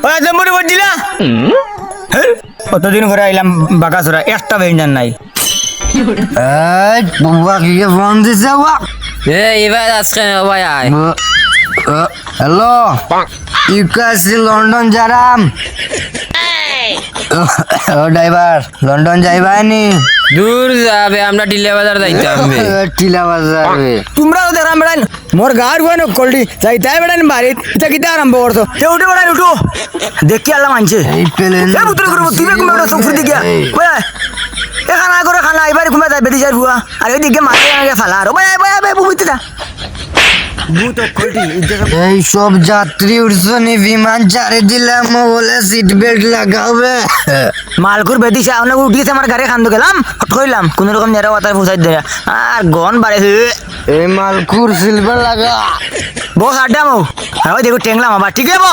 ওই জম্বুরি বলছিলা কতদিন করে আইলাম বাঁকাছড়া একটা বেঞ্জান নাই বাবা কি ফোন দিছে এবার আজকে ভাই আয় হ্যালো ইউকাসি লন্ডন যারাম ও ড্রাইভার লন্ডন যাইবানি দূর যাবে আমরা টিলা বাজার যাইতে হবে টিলা বাজার তোমরাও দেখাম বেড়ান মোর গাড় হয় নকলটি যাইতাই বেড়ান বাড়িত এটা কিতা আরম্ভ করতো উঠে বেড়ান উঠো দেখি আল্লাহ মানছে এই প্লেন পুত্র করবো তুই কুমে চোখ ফুটি গিয়া এ খানা করে খানা এবার কুমে যাই বেটি যাই ভুয়া আর ওইদিকে মারে আমাকে ফালা আর ভাই ভাই ভাই বুঝতে দা এই সব যাত্রী উঠছনি বিমান ছাড়ে দিলাম বলে সিট বেল্ট লাগাবে মালকুর বেদিসা অনেক উঠিয়েছে আমার গাড়ি খান্দ গেলাম কইলাম কোন রকম নেড়া মাথায় পৌঁছাই দেয় আর গন বাড়েছে এই মালকুর সিলভার লাগা বস আড্ডা মো হ্যাঁ দেখো টেংলাম আবার ঠিক আছে